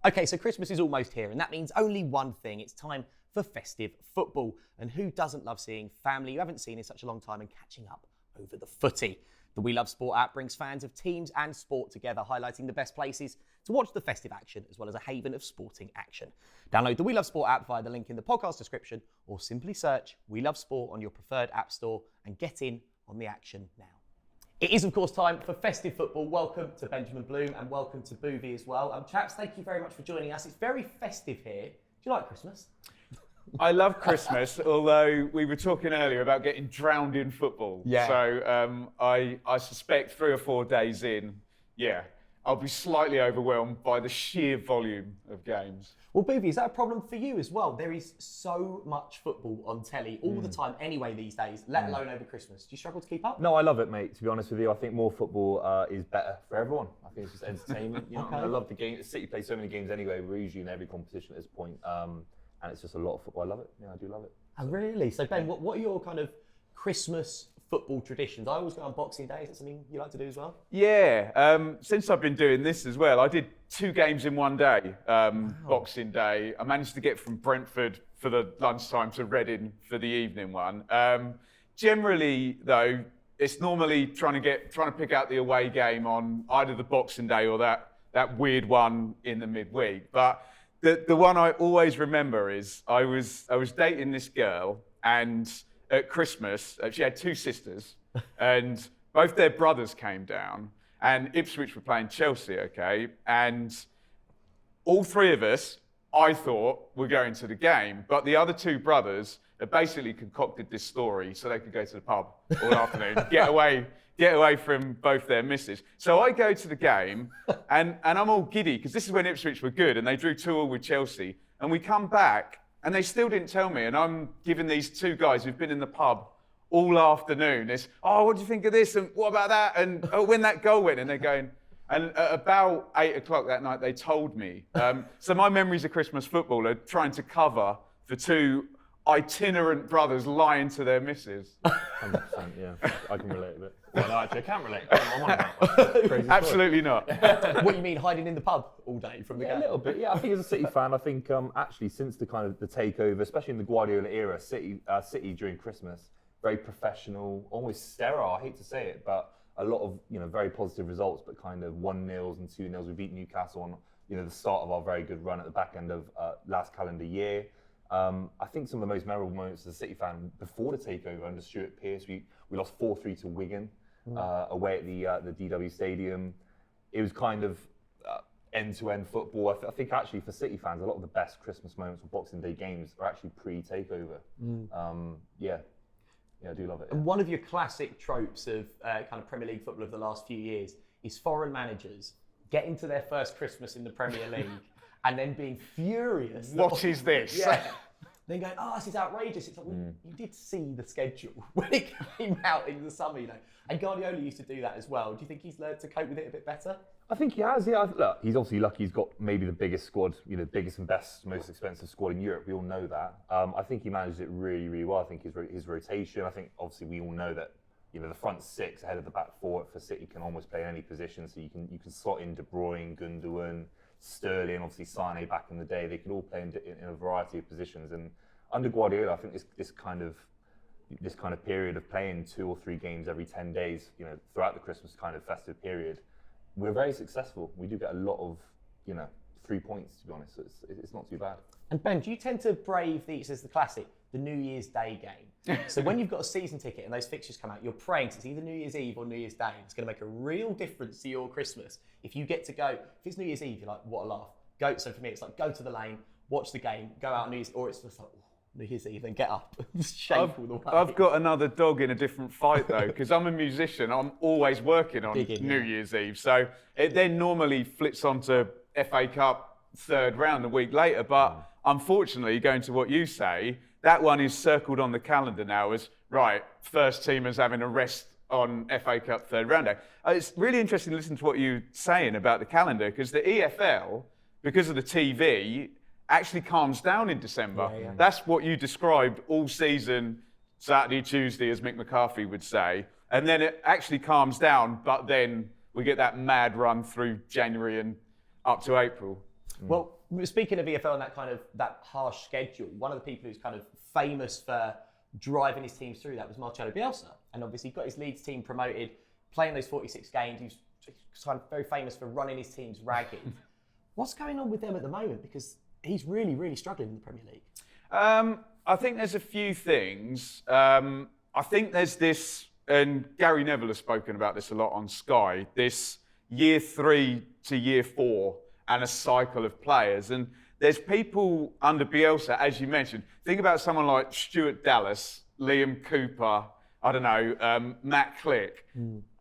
Okay, so Christmas is almost here, and that means only one thing. It's time for festive football. And who doesn't love seeing family you haven't seen in such a long time and catching up over the footy? The We Love Sport app brings fans of teams and sport together, highlighting the best places to watch the festive action, as well as a haven of sporting action. Download the We Love Sport app via the link in the podcast description, or simply search We Love Sport on your preferred app store and get in on the action now. It is, of course, time for festive football. Welcome to Benjamin Bloom and welcome to Buvey as well. Chaps, thank you very much for joining us. It's very festive here. Do you like Christmas? I love Christmas, although we were talking earlier about getting drowned in football. Yeah. So I suspect 3 or 4 days in, I'll be slightly overwhelmed by the sheer volume of games. Well, Buvey, is that a problem for you as well? There is so much football on telly all the time anyway these days, let alone over Christmas. Do you struggle to keep up? No, I love it, mate. To be honest with you, I think more football is better for everyone. I think it's just entertainment. You know, Okay. I love the game. City plays so many games anyway. We're usually in every competition at this point, and it's just a lot of football. I love it. Yeah, I do love it. Oh, really? So, Ben, what are your kind of Christmas football traditions? I always go on Boxing Day. Is that something you like to do as well? Yeah, since I've been doing this as well, I did 2 games in one day, Boxing Day. I managed to get from Brentford for the lunchtime to Reading for the evening one. Generally, though, it's normally trying to pick out the away game on either the Boxing Day or that weird one in the midweek. But the one I always remember is I was dating this girl, and at Christmas, she had 2 sisters, and both their brothers came down, and Ipswich were playing Chelsea, okay? And all 3 of us, I thought, were going to the game, but the other 2 brothers had basically concocted this story so they could go to the pub all afternoon, get away from both their misses. So I go to the game, and I'm all giddy, because this is when Ipswich were good, and they drew 2-2 with Chelsea, and we come back, and they still didn't tell me, and I'm giving these 2 guys who've been in the pub all afternoon this, what do you think of this, and what about that, and when that goal went, and they're going, and at about 8 o'clock that night, they told me. So my memories of Christmas football are trying to cover for 2 itinerant brothers lying to their missus. 100%, yeah. I can relate a bit. Well, no, actually, I can't relate. I'm on about crazy Absolutely not. What do you mean, hiding in the pub all day from the game? A little bit, yeah. I think as a City fan, I think actually since the kind of the takeover, especially in the Guardiola era, City during Christmas, very professional, almost sterile. I hate to say it, but a lot of very positive results, but kind of 1-0s and 2-0s. We beat Newcastle on the start of our very good run at the back end of last calendar year. I think some of the most memorable moments as a City fan before the takeover under Stuart Pearce, we lost 4-3 to Wigan away at the DW Stadium. It was kind of end-to-end football. I think actually for City fans, a lot of the best Christmas moments or Boxing Day games are actually pre-takeover. Yeah, I do love it. And one of your classic tropes of kind of Premier League football of the last few years is foreign managers getting to their first Christmas in the Premier League and then being furious. What is this? Yeah. Then going, this is outrageous. It's like, well, you did see the schedule when it came out in the summer, And Guardiola used to do that as well. Do you think he's learned to cope with it a bit better? I think he has, yeah. Look, he's obviously lucky he's got maybe the biggest squad, biggest and best, most expensive squad in Europe. We all know that. I think he managed it really, really well. I think his rotation, I think obviously we all know that, the front 6 ahead of the back 4 for City can almost play in any position. So you can slot in De Bruyne, Gundogan, Sterling, obviously Sane back in the day. They could all play in a variety of positions. And under Guardiola, I think this kind of period of playing 2 or 3 games every 10 days, throughout the Christmas kind of festive period, we're very successful. We do get a lot of, 3 points, to be honest. So it's not too bad. And Ben, do you tend to brave it says the classic, the New Year's Day game? So when you've got a season ticket and those fixtures come out, you're praying it's either New Year's Eve or New Year's Day. It's going to make a real difference to your Christmas. If you get to go, if it's New Year's Eve, you're like, what a laugh. So for me, it's like, go to the lane, watch the game, go out New Year's, or it's just like, New Year's Eve, then get up and shake all the way. I've got another dog in a different fight though, because I'm a musician. I'm always working on New Year's Eve. So it then normally flips onto FA Cup 3rd round a week later. But unfortunately, going to what you say, that one is circled on the calendar now as, right, first teamers having a rest on FA Cup 3rd round day. It's really interesting to listen to what you're saying about the calendar, because the EFL, because of the TV, actually calms down in December. Yeah. That's what you described all season, Saturday, Tuesday, as Mick McCarthy would say. And then it actually calms down, but then we get that mad run through January and up to April. Well, speaking of EFL and that harsh schedule, one of the people who's kind of famous for driving his teams through that was Marcelo Bielsa, and obviously got his Leeds team promoted, playing those 46 games. He's kind of very famous for running his teams ragged. What's going on with them at the moment? Because he's really, really struggling in the Premier League. I think there's a few things. I think there's this, and Gary Neville has spoken about this a lot on Sky, this year 3 to year 4 and a cycle of players. And there's people under Bielsa, as you mentioned. Think about someone like Stuart Dallas, Liam Cooper, I don't know, Matt Click.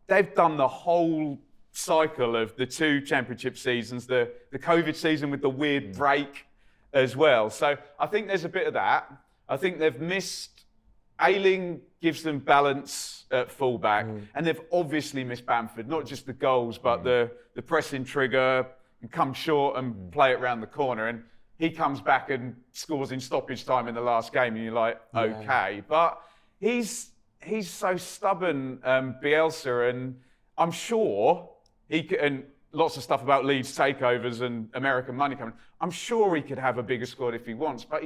They've done the whole cycle of the 2 championship seasons, the COVID season with the weird break as well. So I think there's a bit of that. I think they've missed, Ayling gives them balance at fullback, and they've obviously missed Bamford, not just the goals, but the pressing trigger, and come short and play it round the corner. And he comes back and scores in stoppage time in the last game, and you're like, okay. But he's so stubborn, Bielsa, and I'm sure he could, and lots of stuff about Leeds takeovers and American money coming. I'm sure he could have a bigger squad if he wants, but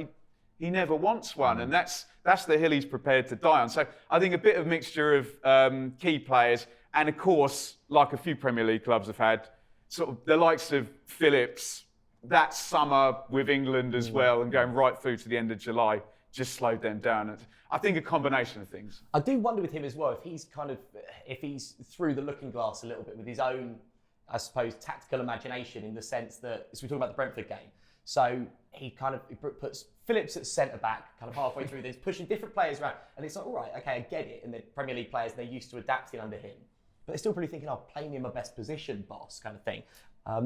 he never wants one, and that's the hill he's prepared to die on. So I think a bit of mixture of key players, and of course, like a few Premier League clubs have had, sort of the likes of Phillips, that summer with England as well, and going right through to the end of July, just slowed them down. And I think a combination of things. I do wonder with him as well, if he's through the looking glass a little bit with his own, I suppose, tactical imagination, in the sense that, as we talk about the Brentford game, so he puts Phillips at centre-back, kind of halfway through this, pushing different players around, and it's like, all right, okay, I get it, and the Premier League players, they're used to adapting under him, but they're still probably thinking, play me in my best position, boss, kind of thing.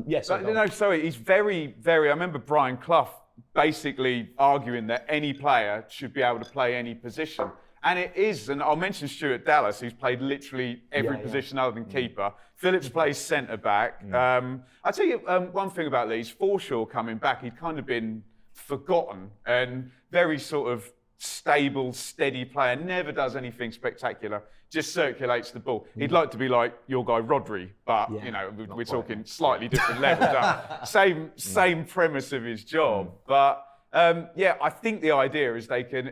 He's very, very, I remember Brian Clough basically arguing that any player should be able to play any position. And it is, and I'll mention Stuart Dallas, who's played literally every position other than keeper. Phillips plays centre-back. I'll tell you one thing about Leeds, Forshaw coming back, he'd kind of been forgotten, and very sort of stable, steady player, never does anything spectacular, just circulates the ball. He'd like to be like your guy Rodri, but we're talking slightly different levels. Same premise of his job, but I think the idea is they can,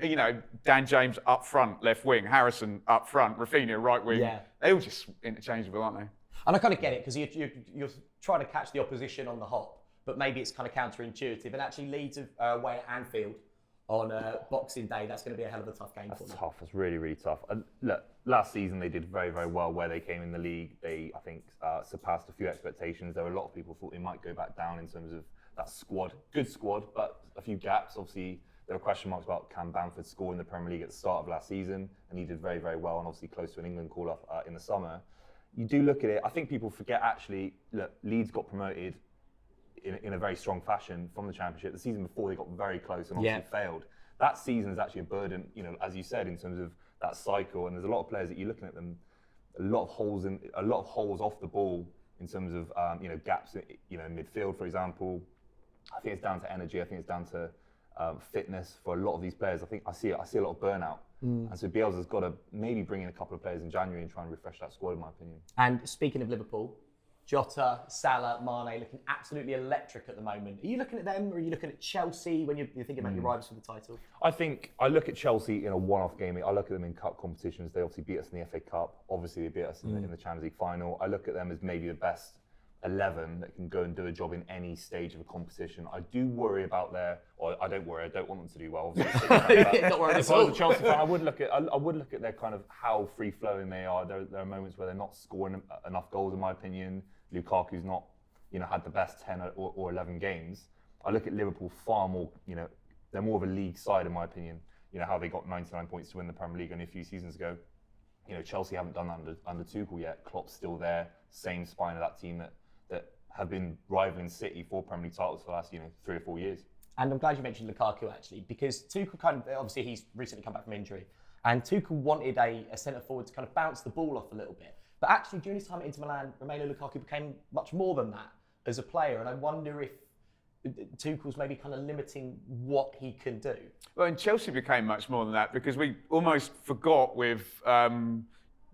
Dan James up front, left wing, Harrison up front, Rafinha right wing. They're all just interchangeable, aren't they? And I kind of get it, because you're trying to catch the opposition on the hop, but maybe it's kind of counterintuitive. And actually, Leeds away at Anfield on Boxing Day, that's going to be a hell of a tough game for them. That's tough. That's really, really tough. And look, last season they did very, very well where they came in the league. They, I think, surpassed a few expectations. There were a lot of people thought they might go back down in terms of that squad. Good squad, but a few gaps. Obviously, there were question marks about can Bamford score in the Premier League at the start of last season, and he did very, very well, and obviously close to an England call-up in the summer. You do look at it, I think people forget actually, look, Leeds got promoted in a very strong fashion from the Championship. The season before, they got very close and obviously failed. That season is actually a burden, as you said, in terms of that cycle. And there's a lot of players that you're looking at them, a lot of holes off the ball in terms of gaps, in midfield, for example. I think it's down to energy. I think it's down to fitness for a lot of these players. I see a lot of burnout. And so Bielsa's got to maybe bring in a couple of players in January and try and refresh that squad, in my opinion. And speaking of Liverpool, Jota, Salah, Mane looking absolutely electric at the moment. Are you looking at them, or are you looking at Chelsea when you're thinking about your rivals for the title? I think I look at Chelsea in a one-off game. I look at them in cup competitions. They obviously beat us in the FA Cup. Obviously, they beat us in the Champions League final. I look at them as maybe the best 11 that can go and do a job in any stage of a competition. I do worry about I don't worry. I don't want them to do well. Obviously, Not worried if I was a Chelsea fan, I would look at their kind of how free-flowing they are. There are moments where they're not scoring enough goals, in my opinion. Lukaku's not, had the best 10 or 11 games. I look at Liverpool far more, they're more of a league side, in my opinion. How they got 99 points to win the Premier League only a few seasons ago. Chelsea haven't done that under Tuchel yet. Klopp's still there, same spine of that team that have been rivaling City for Premier League titles for the last 3 or 4 years. And I'm glad you mentioned Lukaku, actually, because Tuchel obviously he's recently come back from injury, and Tuchel wanted a centre forward to kind of bounce the ball off a little bit. But actually, during his time at Inter Milan, Romelu Lukaku became much more than that as a player, and I wonder if Tuchel's maybe kind of limiting what he can do. Well, and Chelsea became much more than that, because we almost forgot with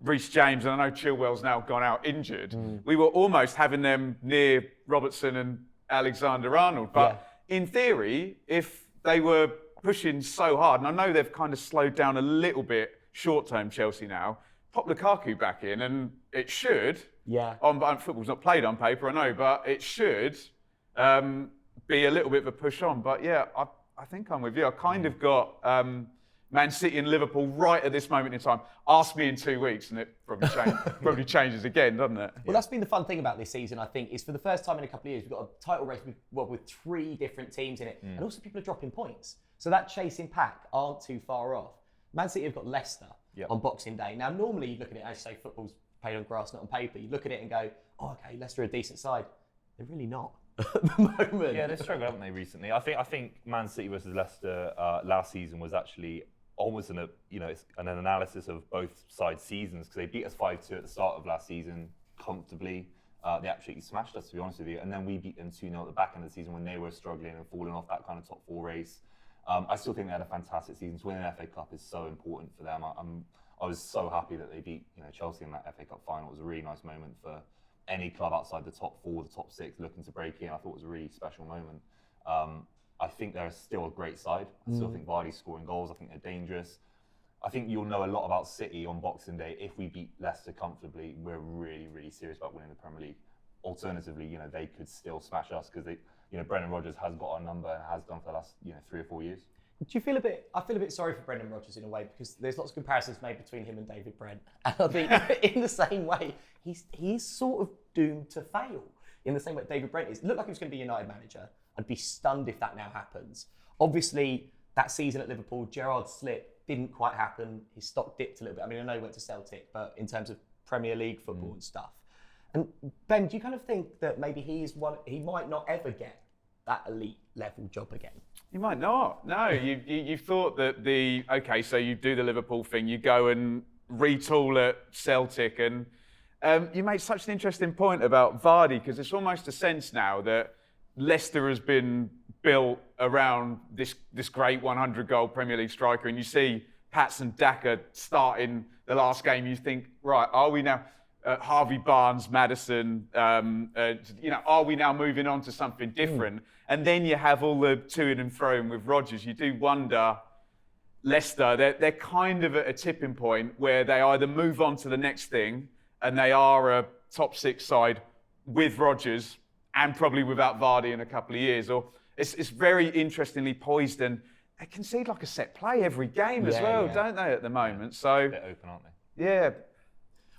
Reece James, and I know Chilwell's now gone out injured. We were almost having them near Robertson and Alexander-Arnold. But in theory, if they were pushing so hard, and I know they've kind of slowed down a little bit short-term Chelsea now, pop Lukaku back in and it should, football's not played on paper, I know, but it should be a little bit of a push on. But yeah, I think I'm with you. I kind of got Man City and Liverpool right at this moment in time. Ask me in 2 weeks and it probably changes again, doesn't it? Well, that's been the fun thing about this season, I think, is for the first time in a couple of years, we've got a title race with 3 different teams in it. And also people are dropping points. So that chasing pack aren't too far off. Man City have got Leicester on Boxing Day. Now, normally you look at it, as you say, football's played on grass, not on paper. You look at it and go, oh, okay, Leicester are a decent side. They're really not at the moment. Yeah, they've struggled, haven't they, recently? I think Man City versus Leicester last season was actually almost an analysis of both sides' seasons, because they beat us 5-2 at the start of last season comfortably. They absolutely smashed us, to be honest with you. And then we beat them 2-0 at the back end of the season when they were struggling and falling off that kind of top 4 race. I still think they had a fantastic season. To win an FA Cup is so important for them. I was so happy that they beat Chelsea in that FA Cup final. It was a really nice moment for any club outside the top 4, the top 6 looking to break in. I thought it was a really special moment. I think they're still a great side. I still think Vardy's scoring goals. I think they're dangerous. I think you'll know a lot about City on Boxing Day. If we beat Leicester comfortably, we're really, really serious about winning the Premier League. Alternatively, they could still smash us because Brendan Rodgers has got our number and has done for the last 3 or 4 years. Do you feel I feel a bit sorry for Brendan Rodgers in a way, because there's lots of comparisons made between him and David Brent. And I think in the same way, he's sort of doomed to fail in the same way David Brent is. It looked like he was going to be United manager. I'd be stunned if that now happens. Obviously, that season at Liverpool, Gerrard's slip didn't quite happen. His stock dipped a little bit. I mean, I know he went to Celtic, but in terms of Premier League football and stuff. And Ben, do you kind of think that maybe he might not ever get that elite level job again? You might not. No, you thought that so you do the Liverpool thing, you go and retool at Celtic, and you made such an interesting point about Vardy, because it's almost a sense now that Leicester has been built around this great 100-goal Premier League striker, and you see Patson Daka starting the last game, you think, right, are we now... Harvey Barnes, Maddison, are we now moving on to something different? And then you have all the to-ing and fro-ing with Rodgers. You do wonder, Leicester, they're kind of at a tipping point where they either move on to the next thing and they are a top 6 side with Rodgers and probably without Vardy in a couple of years, or it's very interestingly poised, and they concede like a set play every game as well, don't they, at the moment? So a bit open, aren't they? Yeah.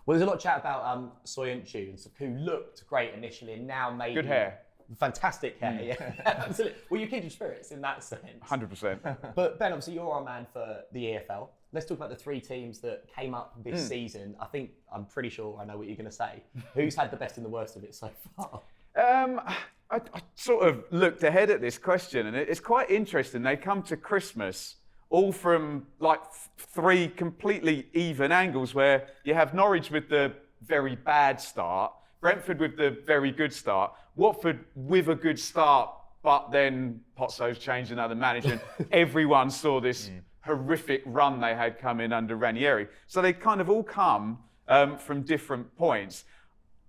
Well, there's a lot of chat about Soyuncu, who looked great initially, and now maybe... Good hair. Fantastic hair, yeah. Absolutely. Well, you kindred spirits in that sense. 100%. But Ben, obviously you're our man for the EFL. Let's talk about the 3 teams that came up this season. I'm pretty sure I know what you're going to say. Who's had the best and the worst of it so far? I sort of looked ahead at this question, and it's quite interesting. They come to Christmas all from like 3 completely even angles, where you have Norwich with the very bad start, Brentford with the very good start, Watford with a good start, but then Pozzo's changed another manager, and everyone saw this horrific run they had come in under Ranieri. So they kind of all come from different points.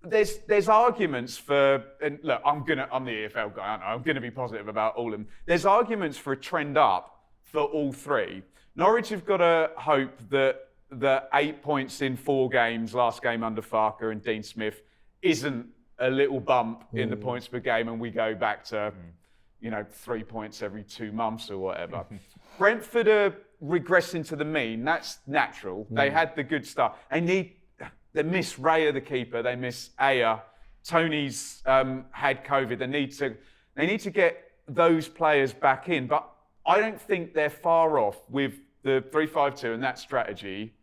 There's arguments for, and look, I'm the EFL guy, aren't I? I'm gonna be positive about all of them. There's arguments for a trend up for all 3. Norwich have got to hope that the 8 points in 4 games, last game under Farker and Dean Smith, isn't a little bump in the points per game, and we go back to 3 points every 2 months or whatever. Brentford are regressing to the mean. That's natural. They had the good start. They miss Raya, the keeper. They miss Aya. Tony's had COVID. They need to get those players back in. But I don't think they're far off with the 3-5-2 and that strategy.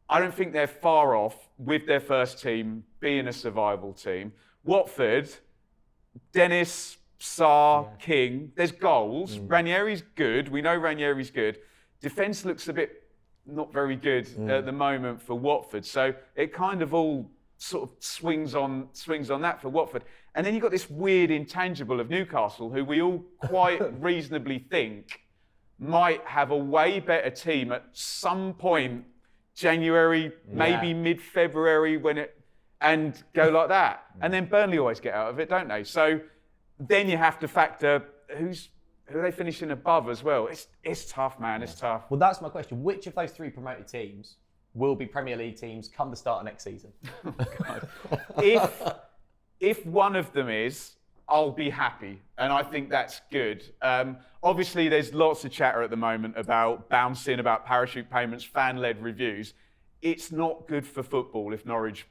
I don't think they're far off with their first team being a survival team. Watford, Dennis, Sarr, King, there's goals. Ranieri's good. We know Ranieri's good. Defence looks a bit not very good at the moment for Watford. So it kind of all sort of swings on that for Watford. And then you've got this weird intangible of Newcastle, who we all quite reasonably think might have a way better team at some point, January, maybe mid-February, and go like that. And then Burnley always get out of it, don't they? So then you have to factor who are they finishing above as well. It's tough, man. It's tough. Well, that's my question. Which of those 3 promoted teams will be Premier League teams come the start of next season? If one of them is, I'll be happy, and I think that's good. Obviously, there's lots of chatter at the moment about bouncing, about parachute payments, fan-led reviews. It's not good for football if Norwich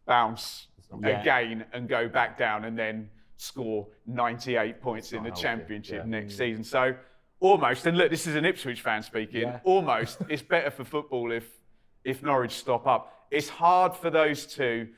bounce again and go back down and then score 98 points in the Championship next season. So almost, and look, this is an Ipswich fan speaking, almost it's better for football if Norwich stop up. It's hard for those two.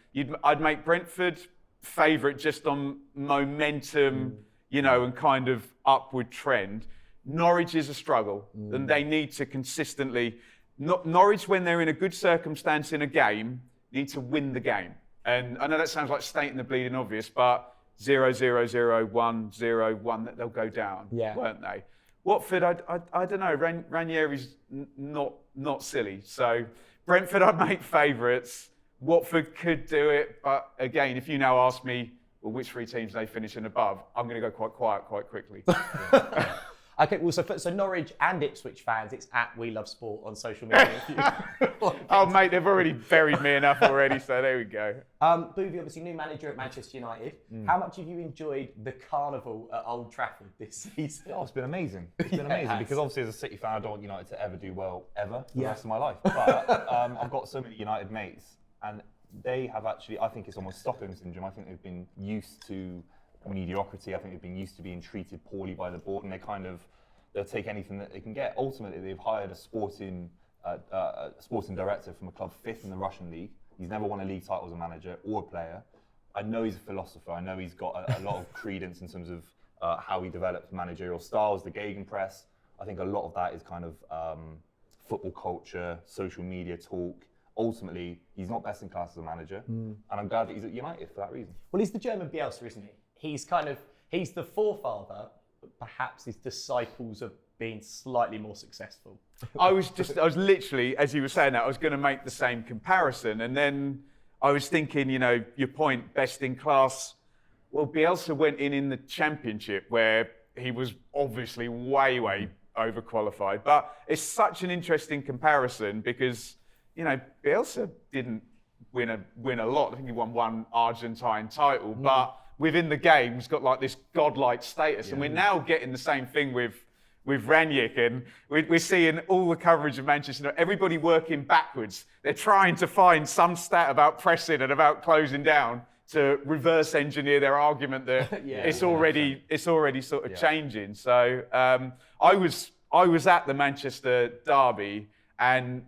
I'd make Brentford favourite just on momentum, and kind of upward trend. Norwich is a struggle, and they need to consistently. Norwich, when they're in a good circumstance in a game, need to win the game. And I know that sounds like stating the bleeding obvious, but 0-0-0, 1-0-1, they'll go down, weren't they? Watford, I don't know. Ranieri's not silly. So Brentford, I'd make favourites. Watford could do it, but again, if you now ask me, well, which 3 teams they finish in above, I'm going to go quite quiet quite quickly. Okay, well, so Norwich and Ipswich fans, it's at We Love Sport on social media. Oh, mate, they've already buried me enough already, so there we go. Buvey, obviously new manager at Manchester United. How much have you enjoyed the carnival at Old Trafford this season? Oh, it's been amazing. It's been amazing because obviously as a City fan, I don't want United to ever do well, ever, for the rest of my life. But I've got so many United mates, and they have actually, I think it's almost Stockholm syndrome. I think they've been used to mediocrity. I think they've been used to being treated poorly by the board, and they'll take anything that they can get. Ultimately, they've hired a sporting director from a club 5th in the Russian league. He's never won a league title as a manager or a player. I know he's a philosopher. I know he's got a lot of credence in terms of how he develops managerial styles, the gegenpress. I think a lot of that is kind of football culture, social media talk. Ultimately, he's not best in class as a manager, and I'm glad that he's at United for that reason. Well, he's the German Bielsa, isn't he? He's the forefather, but perhaps his disciples have been slightly more successful. I was literally, as you were saying that, I was going to make the same comparison, and then I was thinking, your point, best in class. Well, Bielsa went in the Championship where he was obviously way overqualified, but it's such an interesting comparison because, Bielsa didn't win a lot. I think he won 1 Argentine title, but within the game's got like this godlike status, and we're now getting the same thing with Ranić, and we're seeing all the coverage of Manchester. Everybody working backwards. They're trying to find some stat about pressing and about closing down to reverse engineer their argument that it's already sort of changing. So I was at the Manchester derby, and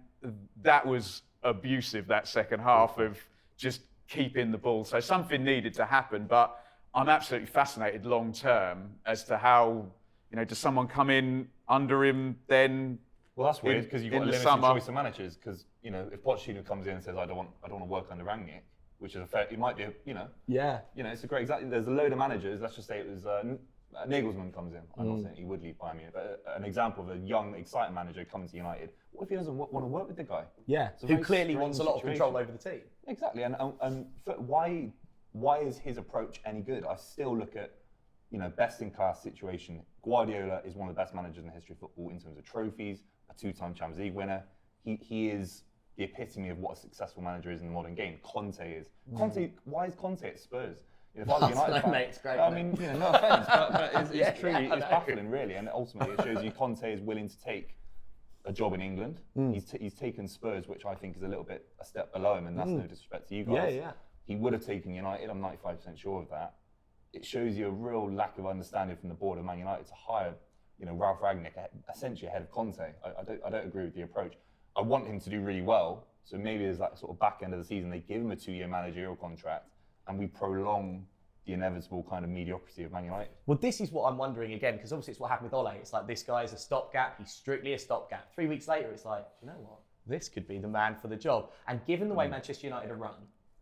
that was abusive. That second half of just keeping the ball. So something needed to happen, but I'm absolutely fascinated long term as to how, does someone come in under him then? Well, that's weird because you've got a limited choice of managers. Because if Pochettino comes in and says, "I don't want to work under Rangnick," which is it might be, it's a great example. There's a load of managers. Let's just say it was Nagelsmann comes in. I'm not saying he would leave Bayern Munich, but an example of a young, exciting manager coming to United. What if he doesn't want to work with the guy? Yeah, who clearly wants a lot of control over the team. Exactly, and why is his approach any good? I still look at, best in class situation. Guardiola is one of the best managers in the history of football in terms of trophies, a 2-time Champions League winner. He is the epitome of what a successful manager is in the modern game. Conte is. Why is Conte at Spurs? If I was a United fan, mate, it's great. I mean, no offense, but it's truly it's baffling, really. And ultimately, it shows you Conte is willing to take a job in England. He's taken Spurs, which I think is a little bit a step below him, and that's no disrespect to you guys. He would have taken United. I'm 95% sure of that. It shows you a real lack of understanding from the board of Man United to hire, Ralph Rangnick essentially ahead of Conte. I don't agree with the approach. I want him to do really well. So maybe there's that sort of back end of the season, they give him a 2-year managerial contract, and we prolong the inevitable kind of mediocrity of Man United. Well, this is what I'm wondering again, because obviously it's what happened with Ole. It's like, this guy's a stopgap. He's strictly a stopgap. 3 weeks later, it's like, you know what? This could be the man for the job. And given the way Manchester United are run,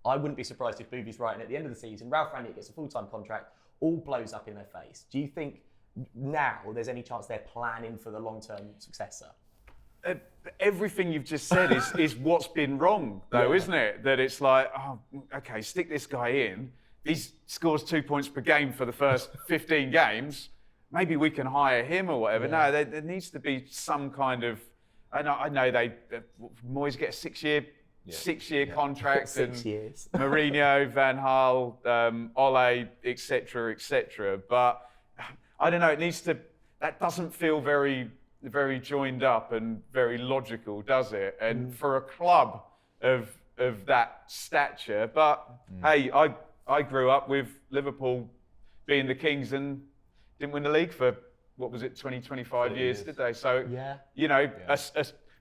I wouldn't be surprised if Buvey's right, and at the end of the season, Ralph Rangnick gets a full-time contract, all blows up in their face. Do you think now there's any chance they're planning for the long-term successor? Everything you've just said is what's been wrong, though, isn't it? That it's like, oh, okay, stick this guy in. he scores 2 points per game for the first 15 games, maybe we can hire him or whatever. No, there needs to be some kind of. I know Moyes get a 6-year contract, 6 years. Mourinho, Van Gaal, Ole, etc. But I don't know. It needs to. That doesn't feel very joined up and very logical, does it? And for a club of that stature, but hey, I grew up with Liverpool being the kings and didn't win the league for, what was it, 25 years, did they? So, you know,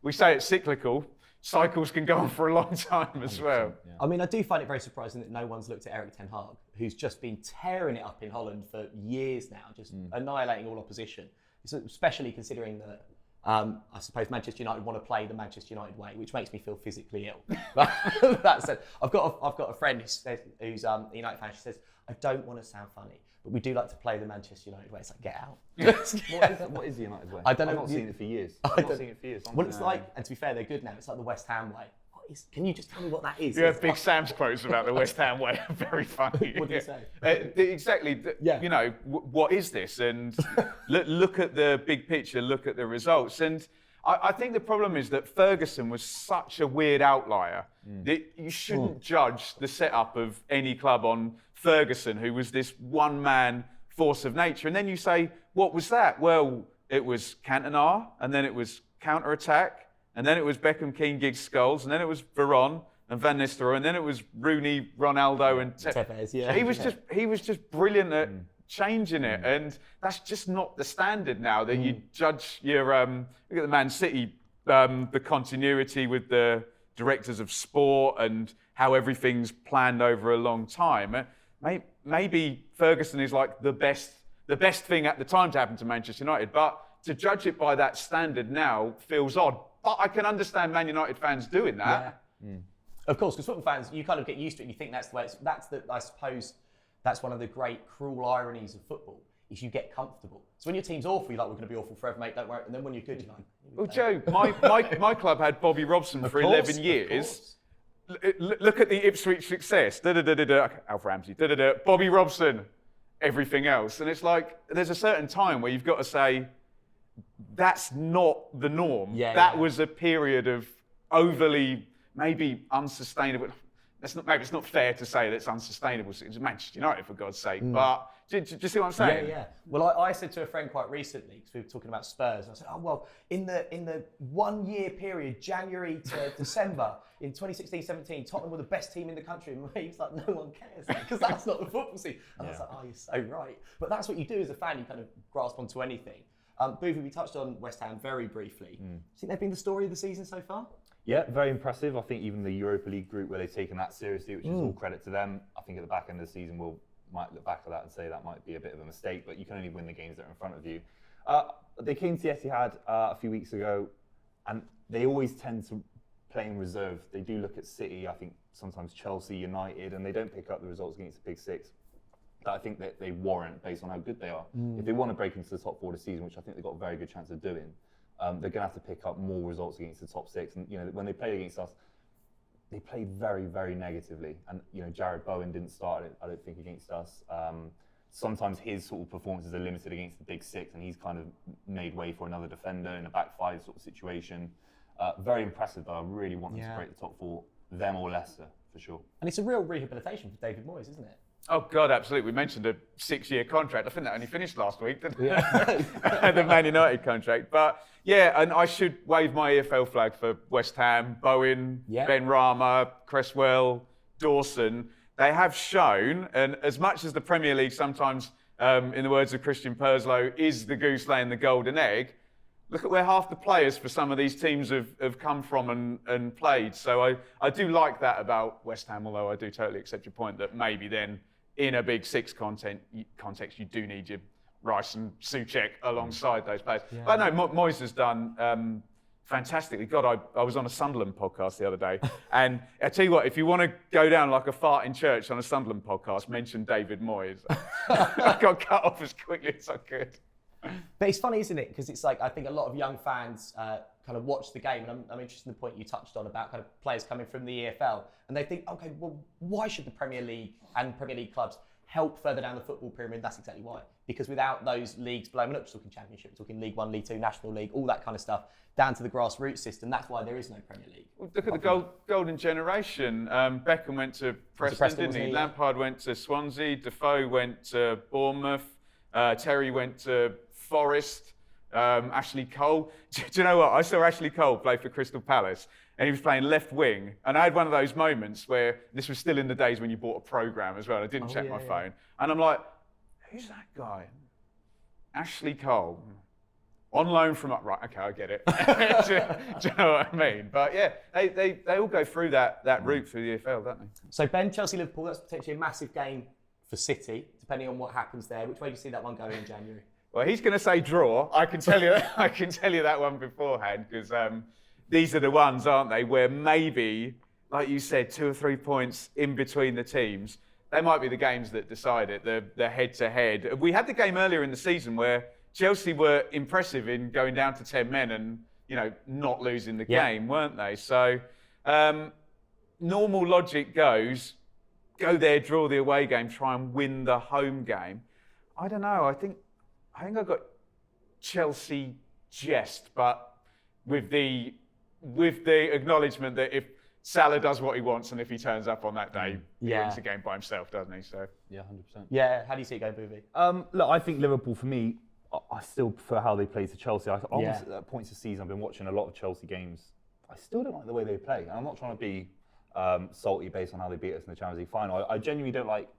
we say it's cyclical. Cycles can go on for a long time as well. Yeah. I mean, I do find it very surprising that no one's looked at Erik ten Hag, who's just been tearing it up in Holland for years now, just annihilating all opposition. Especially considering that, I suppose Manchester United want to play the Manchester United way, which makes me feel physically ill. But that said, I've got a friend who's a United fan. She says, I don't want to sound funny, but we do like to play the Manchester United way. It's like, get out. What is the United way? I don't know. I've not seen it for years. Well, it's like, and to be fair, they're good now. It's like the West Ham way. Can you just tell me what that is? You have Big Sam's quotes about the West Ham way. Very funny. What did he say? Exactly. You know, what is this? And look at the big picture. Look at the results. And I think the problem is that Ferguson was such a weird outlier that you shouldn't judge the setup of any club on Ferguson, who was this one-man force of nature. And then you say, what was that? Well, it was Cantona, and then it was counter-attack, and then it was Beckham, Keane, Giggs, Scholes, and then it was Veron and Van Nistelrooy, and then it was Rooney, Ronaldo, and Tevez. He was just brilliant at changing it, and that's just not the standard now. That you judge your look at the Man City, the continuity with the directors of sport and how everything's planned over a long time. Maybe Ferguson is like the best thing at the time to happen to Manchester United, but to judge it by that standard now feels odd. But I can understand Man United fans doing that. Yeah. Of course, because football fans, you kind of get used to it and you think that's the way I suppose that's one of the great cruel ironies of football, is you get comfortable. So when your team's awful, you're like, we're going to be awful forever, mate, don't worry. And then when you're good, you're like... Well, Joe, my club had Bobby Robson for 11 years. Look at the Ipswich success. Alf Ramsey. Bobby Robson. Everything else. And it's like, there's a certain time where you've got to say, that's not the norm. That was a period of overly, maybe unsustainable. Maybe it's not fair to say that it's unsustainable. It's Manchester United, for God's sake. But do you see what I'm saying? Yeah. Well, I said to a friend quite recently, because we were talking about Spurs, and I said, oh, well, in the 1 year period, January to December, in 2016-17, Tottenham were the best team in the country. And he was like, no one cares, because that's not the football scene. And I was like, oh, you're so right. But that's what you do as a fan. You kind of grasp onto anything. Buvey, we touched on West Ham very briefly. Do you think they've been the story of the season so far? Yeah, very impressive. I think even the Europa League group, where they've taken that seriously, which is all credit to them. I think at the back end of the season, might look back at that and say that might be a bit of a mistake, but you can only win the games that are in front of you. They came to Etihad a few weeks ago, and they always tend to play in reserve. They do look at City, I think sometimes Chelsea, United, and they don't pick up the results against the Big Six that I think that they warrant based on how good they are. If they want to break into the top 4 this season, which I think they've got a very good chance of doing, they're going to have to pick up more results against the top 6. And when they played against us, they played very, very negatively. And Jared Bowen didn't start it, I don't think, against us. Sometimes his sort of performances are limited against the Big 6, and he's kind of made way for another defender in a back 5 sort of situation. Very impressive, though. I really want them to break the top 4, them or Leicester, for sure. And it's a real rehabilitation for David Moyes, isn't it? Oh, God, absolutely. We mentioned a 6-year contract. I think that only finished last week, didn't it? The Man United contract. But, yeah, and I should wave my EFL flag for West Ham, Bowen, Ben Rama, Cresswell, Dawson. They have shown, and as much as the Premier League sometimes, in the words of Christian Purslow, is the goose laying the golden egg, look at where half the players for some of these teams have come from and played. So I do like that about West Ham, although I do totally accept your point that maybe then in a Big 6 context, you do need your Rice and Souček alongside those players. Yeah. But no, Moyes has done fantastically. God, I was on a Sunderland podcast the other day, and I tell you what, if you want to go down like a fart in church on a Sunderland podcast, mention David Moyes. I got cut off as quickly as I could. But it's funny, isn't it? Because it's like, I think a lot of young fans kind of watch the game, and I'm interested in the point you touched on about kind of players coming from the EFL, and they think, okay, well, why should the Premier League and Premier League clubs help further down the football pyramid? That's exactly why. Because without those leagues below, we're not just talking Championship, we're talking League One, League Two, National League, all that kind of stuff, down to the grassroots system. That's why there is no Premier League. Well, look at the golden generation. Beckham went to Preston, didn't he? Lampard went to Swansea. Defoe went to Bournemouth. Terry went to Forest. Ashley Cole. Do you know what? I saw Ashley Cole play for Crystal Palace, and he was playing left wing. And I had one of those moments where this was still in the days when you bought a programme as well. I didn't check my phone. And I'm like, who's that guy? Ashley Cole. On loan from right, okay, I get it. do you know what I mean? But yeah, they all go through that route through the EFL, don't they? So Ben, Chelsea-Liverpool, that's potentially a massive game for City, depending on what happens there. Which way do you see that one going in January? Well, he's going to say draw. I can tell you that. I can tell you that one beforehand, because these are the ones, aren't they, where maybe, like you said, 2 or 3 points in between the teams. They might be the games that decide it. The head-to-head. We had the game earlier in the season where Chelsea were impressive in going down to 10 men and not losing the game, weren't they? So normal logic goes, go there, draw the away game, try and win the home game. I don't know. I think I've got Chelsea jest, but with the acknowledgement that if Salah does what he wants and if he turns up on that day, he wins the game by himself, doesn't he? So yeah, 100%. Yeah, how do you see it going, Buvey? Look, I think Liverpool, for me, I still prefer how they play to Chelsea. Almost at points of season, I've been watching a lot of Chelsea games. I still don't like the way they play. And I'm not trying to be salty based on how they beat us in the Champions League final. I genuinely don't like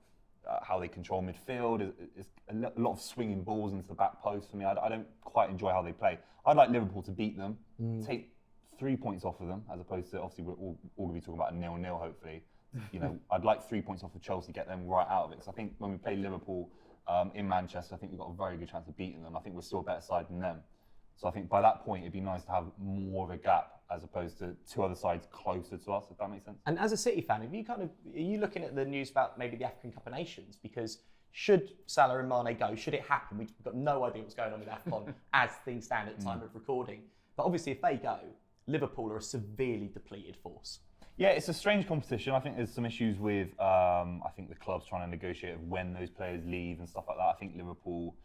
how they control midfield. It's a lot of swinging balls into the back post for me. I don't quite enjoy how they play. I'd like Liverpool to beat them, take 3 points off of them, as opposed to, obviously, we're all going to be talking about a 0-0, hopefully. I'd like 3 points off of Chelsea, get them right out of it. Because I think when we play Liverpool in Manchester, I think we've got a very good chance of beating them. I think we're still a better side than them. So I think by that point, it'd be nice to have more of a gap as opposed to 2 other sides closer to us, if that makes sense. And as a City fan, are you looking at the news about maybe the African Cup of Nations? Because should Salah and Mane go, should it happen? We've got no idea what's going on with AFCON as things stand at the time of recording. But obviously, if they go, Liverpool are a severely depleted force. Yeah, it's a strange competition. I think there's some issues with, I think the club's trying to negotiate when those players leave and stuff like that. I think Liverpool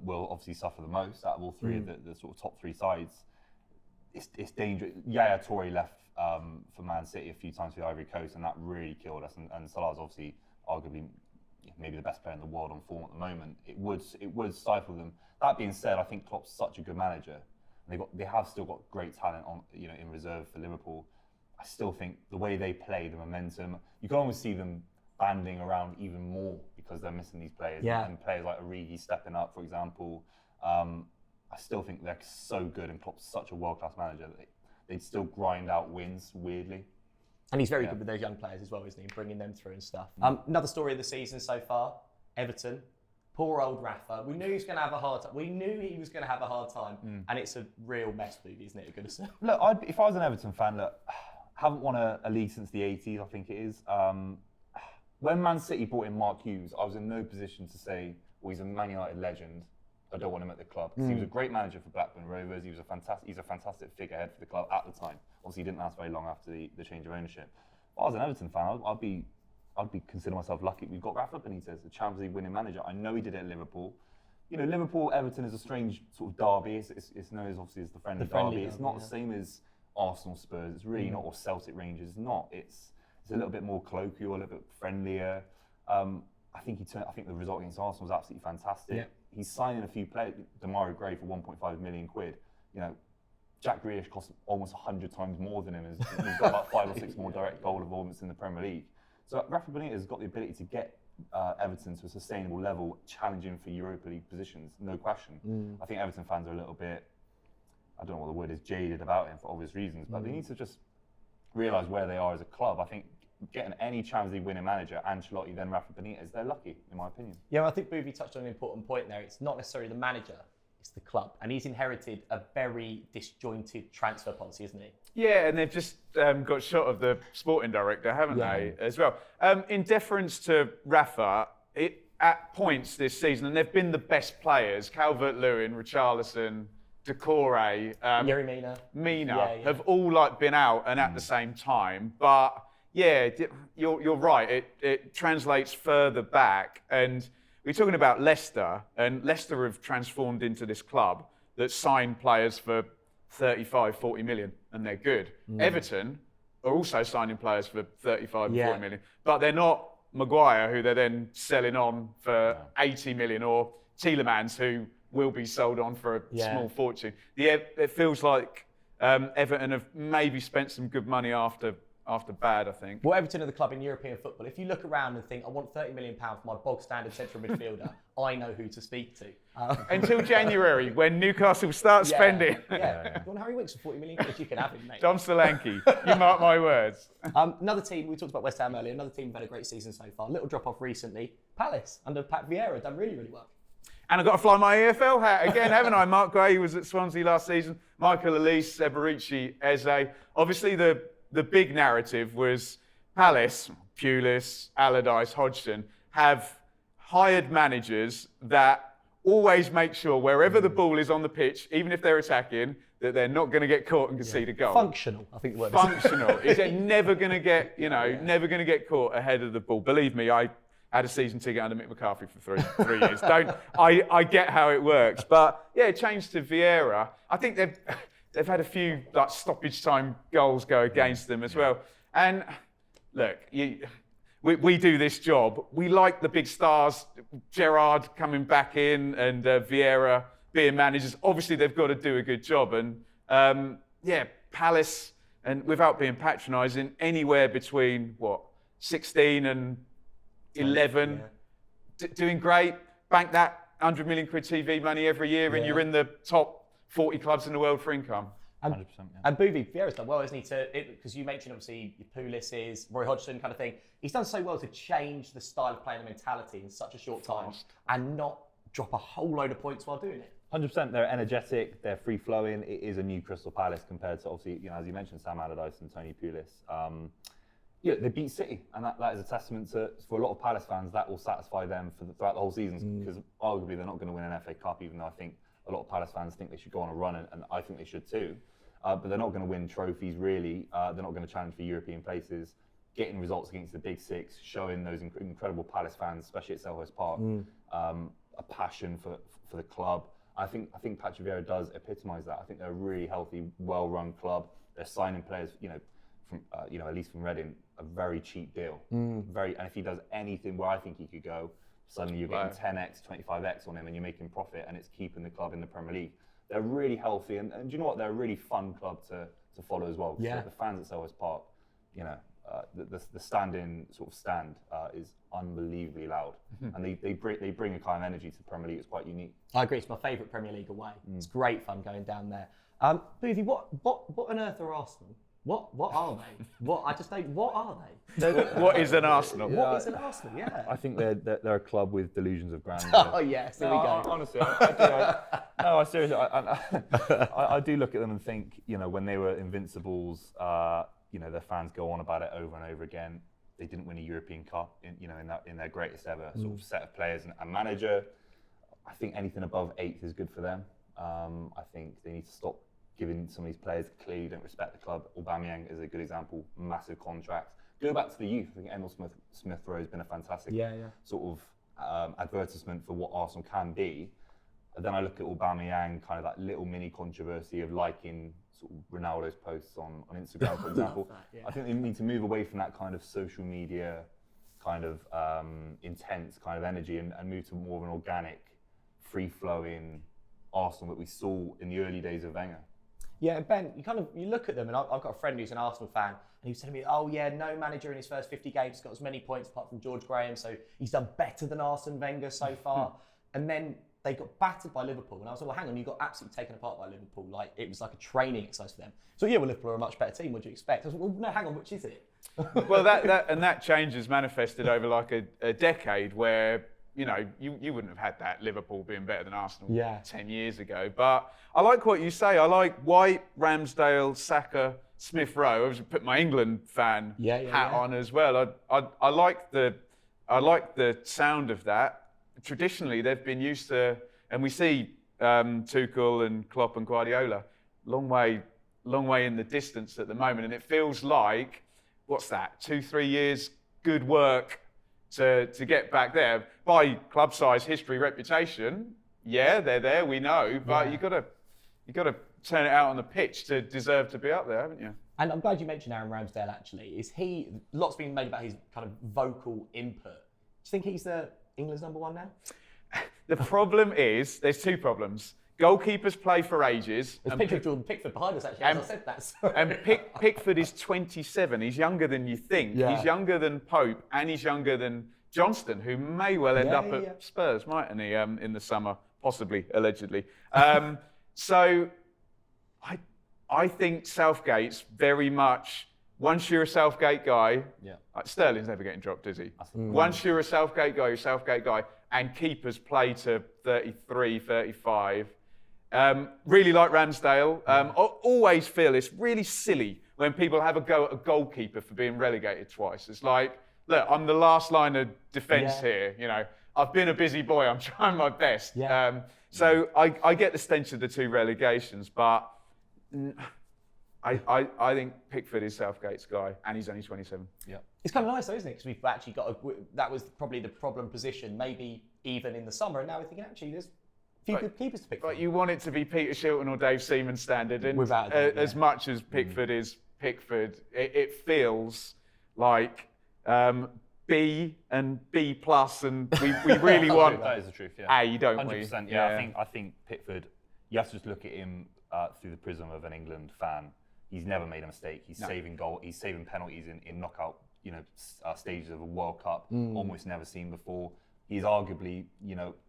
will obviously suffer the most out of all three of the sort of top 3 sides. It's dangerous. Yaya Toure left for Man City a few times for the Ivory Coast, and that really killed us. And Salah's obviously arguably maybe the best player in the world on form at the moment. It would stifle them. That being said, I think Klopp's such a good manager. They have still got great talent on in reserve for Liverpool. I still think the way they play, the momentum, you can almost see them banding around even more because they're missing these players. Yeah. And players like Origi stepping up, for example. I still think they're so good, and Klopp's such a world-class manager that they'd still grind out wins, weirdly. And he's very good with those young players as well, isn't he? Bringing them through and stuff. Another story of the season so far, Everton. Poor old Rafa. We knew he was going to have a hard time. And it's a real mess, Buvey, isn't it? You're going to say. Look, if I was an Everton fan, haven't won a league since the 80s, I think it is. When Man City brought in Mark Hughes, I was in no position to say, well, he's a Man United legend. I don't want him at the club. Because he was a great manager for Blackburn Rovers. He's a fantastic figurehead for the club at the time. Obviously, he didn't last very long after the change of ownership. If I was an Everton fan, I'd be consider myself lucky. We've got Rafa Benitez, the Champions League winning manager. I know he did it at Liverpool. Liverpool Everton is a strange sort of derby. It's known as obviously as the friendly derby. It's not the same as Arsenal Spurs. It's really not, or Celtic Rangers. It's not. It's a little bit more colloquial, a little bit friendlier. I think the result against Arsenal was absolutely fantastic. Yeah. He's signing a few players. Demarai Gray for 1.5 million quid. Jack Grealish cost almost 100 times more than him. He's got about 5 or 6 more direct goal involvements in the Premier League. So Rafa Benitez has got the ability to get Everton to a sustainable level, challenging for Europa League positions, no question. I think Everton fans are a little bit, I don't know what the word is, jaded about him for obvious reasons, but they need to just realise where they are as a club. I think getting any Champions League winning manager, Ancelotti, then Rafa Benitez, they're lucky, in my opinion. Yeah, well, I think Buvey touched on an important point there. It's not necessarily the manager, it's the club. And he's inherited a very disjointed transfer policy, isn't he? Yeah, and they've just got shot of the sporting director, haven't they, as well? In deference to Rafa, at points this season, and they've been the best players, Calvert-Lewin, Richarlison, Decore, Yuri Mina have all like been out and at the same time. But yeah, you're right. It translates further back. And we're talking about Leicester, and Leicester have transformed into this club that sign players for 35, 40 million, and they're good. Everton are also signing players for 35, 40 million, but they're not Maguire, who they're then selling on for 80 million, or Tielemans, who will be sold on for a small fortune. It feels like Everton have maybe spent some good money after bad, I think. Well, Everton are the club in European football. If you look around and think, I want £30 million for my bog standard central midfielder, I know who to speak to. Until January, when Newcastle start spending. You want Harry Winks for 40 million quid? You can have him, mate. Dom Solanke, you mark my words. Another team, we talked about West Ham earlier, another team who've had a great season so far. Little drop off recently. Palace, under Pat Vieira, done really, really well. And I've got to fly my EFL hat again, haven't I? Mark Gray was at Swansea last season. Michael Elise, Eberici, Eze. Obviously, the big narrative was Palace, Pulis, Allardyce, Hodgson have hired managers that always make sure wherever the ball is on the pitch, even if they're attacking, that they're not going to get caught and concede a goal. Functional, I think the word is. Functional. Is it never going to get, never going to get caught ahead of the ball? Believe me, I had a season ticket under Mick McCarthy for three years. I get how it works. But yeah, it changed to Vieira. I think they've had a few like stoppage time goals go against them as well. And look, we do this job. We like the big stars, Gerrard coming back in and Vieira being managers. Obviously, they've got to do a good job. And Palace, and without being patronising, anywhere between 16 and 11, doing great. Bank that 100 million quid TV money every year, and you're in the top 40 clubs in the world for income. 100%. And Buvey, Vieira's done well, isn't he? Because you mentioned obviously your Pulis's, Roy Hodgson kind of thing. He's done so well to change the style of playing, the mentality in such a short time, and not drop a whole load of points while doing it. 100%. They're energetic. They're free flowing. It is a new Crystal Palace compared to obviously, as you mentioned, Sam Allardyce and Tony Pulis. They beat City, and that is a testament to, for a lot of Palace fans, that will satisfy them throughout the whole season, because arguably they're not going to win an FA Cup, even though I think a lot of Palace fans think they should go on a run, and I think they should too. But they're not going to win trophies, really. They're not going to challenge for European places. Getting results against the Big Six, showing those incredible Palace fans, especially at Selhurst Park, a passion for the club. I think Patrick Vieira does epitomise that. I think they're a really healthy, well-run club. They're signing players, from at least from Reading, a very cheap deal. And if he does anything where I think he could go, suddenly you're getting 10x, 25x on him, and you're making profit, and it's keeping the club in the Premier League. They're really healthy, and do you know what? They're a really fun club to follow as well. Yeah. The fans at Selhurst Park, the stand-in sort of stand is unbelievably loud, and they bring a kind of energy to the Premier League. It's quite unique. I agree. It's my favourite Premier League away. It's great fun going down there. Boothie, what on earth are Arsenal? What are they? What are they? What is an Arsenal? What is an Arsenal? Yeah. I think they're a club with delusions of grandeur. Oh yes, there we go. Honestly, I seriously, I do look at them and think, when they were Invincibles, their fans go on about it over and over again. They didn't win a European Cup in their greatest ever sort of set of players and manager. I think anything above 8th is good for them. I think they need to stop giving some of these players clearly don't respect the club. Aubameyang is a good example, massive contract. Go back to the youth. I think Emil Smith-Rowe has been a fantastic sort of advertisement for what Arsenal can be. And then I look at Aubameyang, kind of that little mini controversy of liking sort of Ronaldo's posts on Instagram, for example. I think they need to move away from that kind of social media, kind of intense kind of energy and move to more of an organic, free-flowing Arsenal that we saw in the early days of Wenger. Yeah, Ben, you look at them, and I've got a friend who's an Arsenal fan, and he was telling me, no manager in his first 50 games has got as many points apart from George Graham, so he's done better than Arsene Wenger so far. And then they got battered by Liverpool, and I was like, well, hang on, you got absolutely taken apart by Liverpool. Like, it was like a training exercise for them. So Liverpool are a much better team. What do you expect? I was like, well, no, hang on, which is it? Well, that change has manifested over like a decade where, you wouldn't have had that Liverpool being better than Arsenal 10 years ago. But I like what you say. I like White, Ramsdale, Saka, Smith-Rowe. I was put my England fan hat on as well. I like the sound of that. traditionally they've been used to, and we see Tuchel and Klopp and Guardiola, long way in the distance at the moment, and it feels like, what's that, 2-3 years good work to get back there. By club size, history, reputation, yeah, they're there, we know, but you got to turn it out on the pitch to deserve to be up there, haven't you? And I'm glad you mentioned Aaron Ramsdale, actually. Lots been made about his kind of vocal input. Do you think he's England's number one now? The problem is, there's two problems. Goalkeepers play for ages. There's a picture of Jordan Pickford behind us, actually, as I said that. Sorry. And Pickford is 27. He's younger than you think. Yeah. He's younger than Pope, and he's younger than Johnston, who may well end up at Spurs, mightn't he, in the summer, possibly, allegedly. So I think Southgate's very much, once you're a Southgate guy, Sterling's never getting dropped, is he? Once you're a Southgate guy, you're a Southgate guy, and keepers play to 33, 35. Really like Ramsdale. Always feel it's really silly when people have a go at a goalkeeper for being relegated twice. It's like, look, I'm the last line of defence here. You know, I've been a busy boy. I'm trying my best. Yeah. So I get the stench of the two relegations, but I think Pickford is Southgate's guy, and he's only 27. Yeah. It's kind of nice though, isn't it? Because we've actually got that was probably the problem position, maybe even in the summer, and now we're thinking actually there's a few good keepers to pick from. But you want it to be Peter Shilton or Dave Seaman standard, and without as much as Pickford is Pickford, it feels like B and B plus, and we really want that is the truth. Yeah. A, don't we? 100%. Yeah. I think Pickford. You have to just look at him through the prism of an England fan. He's never made a mistake. He's saving goal. He's saving penalties in knockout, stages of a World Cup, almost never seen before. He's arguably,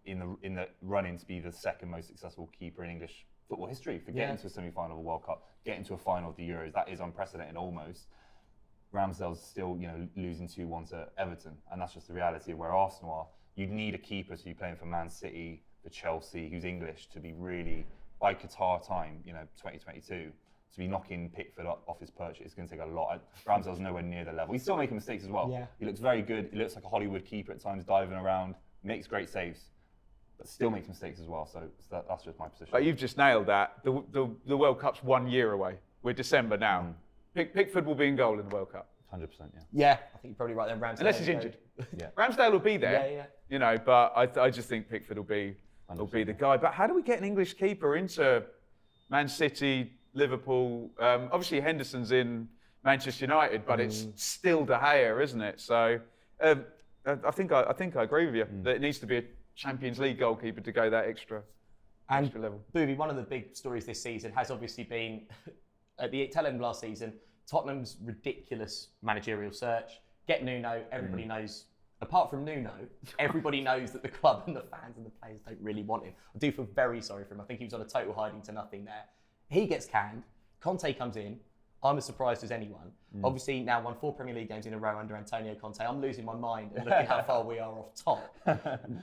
in the run-in to be the second most successful keeper in English football history for getting to a semi-final of a World Cup, getting to a final of the Euros. That is unprecedented almost. Ramsdale's still, losing 2-1 to Everton, and that's just the reality of where Arsenal are. You'd need a keeper to be playing for Man City, for Chelsea, who's English, to be really, by Qatar time, 2022, to be knocking Pickford off his perch. It's going to take a lot. Ramsdale's nowhere near the level. He's still making mistakes as well. Yeah. He looks very good. He looks like a Hollywood keeper at times, diving around, makes great saves, but still makes mistakes as well. So that's just my position. But you've just nailed that. The World Cup's 1 year away. We're December now. Pickford will be in goal in the World Cup. 100%, yeah. Yeah, I think you're probably right there. Ramsdale. Unless he's injured. Ramsdale will be there. Yeah. But I just think Pickford will be the guy. But how do we get an English keeper into Man City, Liverpool? Obviously Henderson's in Manchester United, but it's still De Gea, isn't it? So I think I agree with you that it needs to be a Champions League goalkeeper to go that extra level. Buvey, one of the big stories this season has obviously been at the tail end of last season, Tottenham's ridiculous managerial search. Get Nuno, everybody knows. Apart from Nuno, everybody knows that the club and the fans and the players don't really want him. I do feel very sorry for him. I think he was on a total hiding to nothing there. He gets canned. Conte comes in. I'm as surprised as anyone. Obviously, now won 4 Premier League games in a row under Antonio Conte. I'm losing my mind and looking how far we are off top.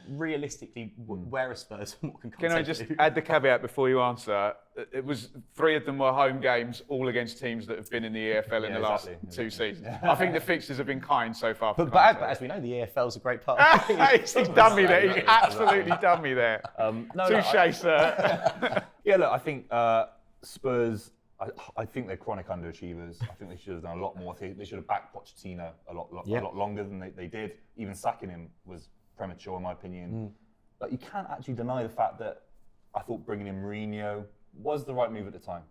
Realistically, where are Spurs and what can Conte do? Can I just add the caveat before you answer? It was 3 of them were home games, all against teams that have been in the EFL in the last 2 seasons. I think the fixtures have been kind so far. But as we know, the EFL's a great part. He's done me there. He's absolutely done me there. Touche, sir. Yeah, look, I think Spurs. I think they're chronic underachievers. I think they should have done a lot more. They should have backed Pochettino a lot longer than they did. Even sacking him was premature, in my opinion. But you can't actually deny the fact that I thought bringing in Mourinho was the right move at the time.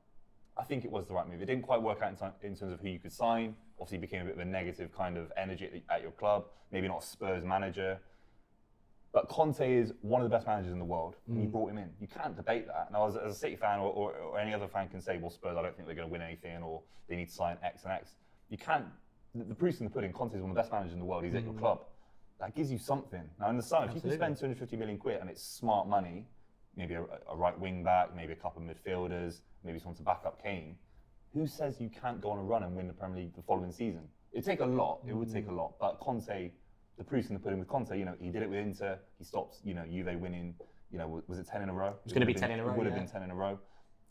I think it was the right move. It didn't quite work out in terms of who you could sign. Obviously, it became a bit of a negative kind of energy at your club. Maybe not a Spurs manager. But Conte is one of the best managers in the world, and you brought him in. You can't debate that. Now, as a City fan or any other fan can say, well, Spurs, I don't think they're going to win anything, or they need to sign X and X. You can't. The proof's in the pudding. Conte is one of the best managers in the world. He's at your club. That gives you something. Now, in the summer, if you can spend 250 million quid and it's smart money, maybe a right wing back, maybe a couple of midfielders, maybe someone to back up Kane, who says you can't go on a run and win the Premier League the following season? It'd take a lot. It would take a lot. But Conte, the proof's in the pudding with Conte. He did it with Inter. He stopped, Juve winning. Was it 10 in a row? It's going to be 10 in a row. It would have been 10 in a row.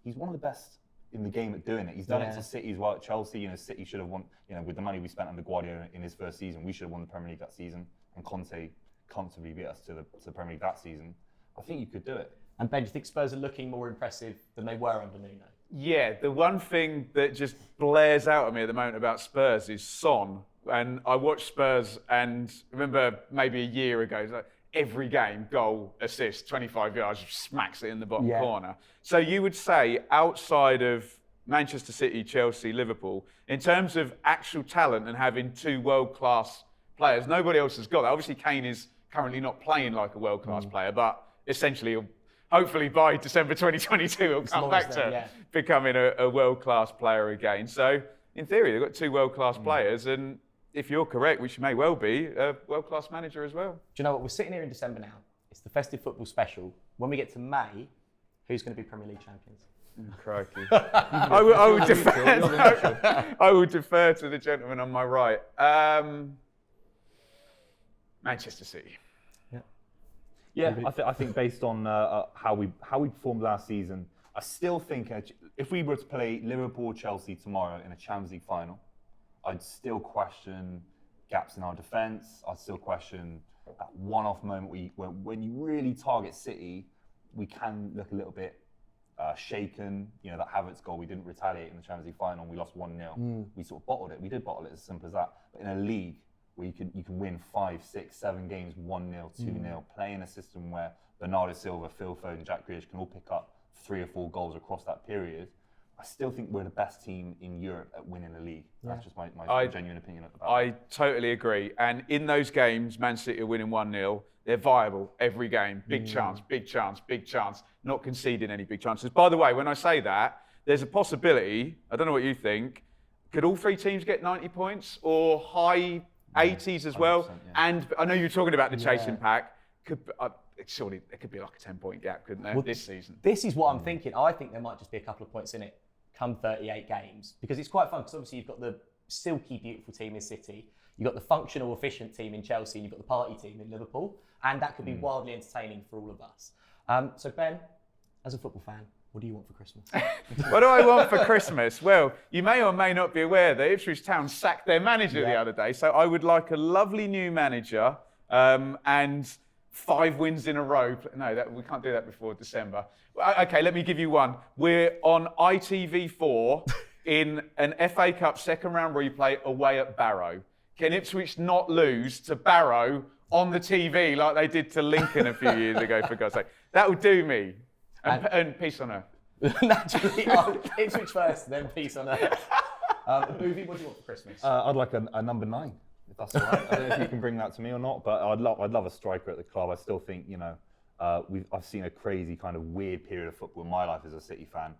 He's one of the best in the game at doing it. He's done it to City as well. At Chelsea, City should have won. With the money we spent under Guardiola in his first season, we should have won the Premier League that season. And Conte comfortably beat us to the Premier League that season, I think you could do it. And Ben, do you think Spurs are looking more impressive than they were under Nuno? Yeah, the one thing that just blares out at me at the moment about Spurs is Son. And I watched Spurs and remember maybe a year ago, it's like every game, goal, assist, 25 yards, smacks it in the bottom corner. So you would say outside of Manchester City, Chelsea, Liverpool, in terms of actual talent and having two world-class players, nobody else has got that. Obviously, Kane is currently not playing like a world-class player, but essentially, hopefully by December 2022, he'll come back to becoming a world-class player again. So in theory, they've got two world-class players, and if you're correct, which may well be, a world-class manager as well. Do you know what? We're sitting here in December now. It's the Festive Football special. When we get to May, who's going to be Premier League champions? Crikey. I would defer to the gentleman on my right. Manchester City. Yeah, I think based on how we performed last season, I still think if we were to play Liverpool or Chelsea tomorrow in a Champions League final, I'd still question gaps in our defence. I'd still question that one-off moment when you really target City, we can look a little bit shaken. You know, that Havertz goal, we didn't retaliate in the Champions League final, we lost 1-0. We sort of bottled it. We did bottle it, as simple as that. But in a league where you can win 5, 6, 7 games 1-0, 2-0, play in a system where Bernardo Silva, Phil Foden, Jack Grealish can all pick up 3 or 4 goals across that period, I still think we're the best team in Europe at winning the league. That's just my genuine opinion about it. I totally agree. And in those games, Man City are winning 1-0. They're viable every game. Big chance, big chance, big chance. Not conceding any big chances. By the way, when I say that, there's a possibility, I don't know what you think, could all 3 teams get 90 points or high 80s as well? And I know you're talking about the chasing pack. Surely there could be like a 10-point gap, couldn't there, this season? This is what I'm thinking. I think there might just be a couple of points in it come 38 games, because it's quite fun, because obviously you've got the silky, beautiful team in City, you've got the functional, efficient team in Chelsea, and you've got the party team in Liverpool, and that could be wildly entertaining for all of us. So Ben, as a football fan, what do you want for Christmas? What do I want for Christmas? Well, you may or may not be aware that Ipswich Town sacked their manager the other day, so I would like a lovely new manager and 5 wins in a row. No, we can't do that before December. Okay, let me give you one. We're on ITV4 in an FA Cup second round replay away at Barrow. Can Ipswich not lose to Barrow on the TV like they did to Lincoln a few years ago, for God's sake? That would do me. And peace on earth. Naturally, Ipswich first, then peace on earth. Buvey, what do you want for Christmas? I'd like a number 9, if that's all right. I don't know if you can bring that to me or not, but I'd love a striker at the club. I still think, I've seen a crazy kind of weird period of football in my life as a City fan.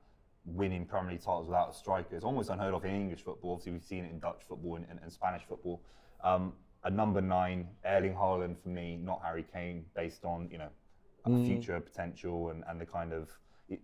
Winning Premier League titles without a striker is almost unheard of in English football. Obviously, we've seen it in Dutch football and Spanish football. A number 9, Erling Haaland for me, not Harry Kane, based on future potential and the kind of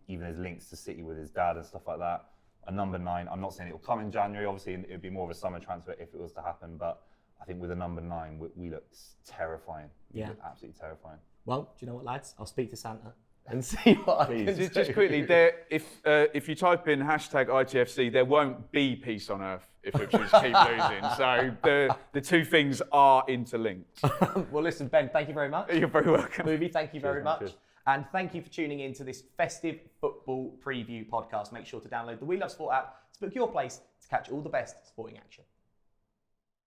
even his links to City with his dad and stuff like that. A number 9. I'm not saying it will come in January. Obviously, it would be more of a summer transfer if it was to happen. But I think with a number 9, we look terrifying. We look absolutely terrifying. Well, do you know what, lads? I'll speak to Santa and see what I can do. Just quickly, if you type in #ITFC, there won't be peace on earth if Ipswich keep losing. So the two things are interlinked. Well, listen, Ben, thank you very much. You're very welcome. Buvey, thank you very much. Cheers. And thank you for tuning in to this Festive Football Preview podcast. Make sure to download the We Love Sport app to book your place to catch all the best sporting action.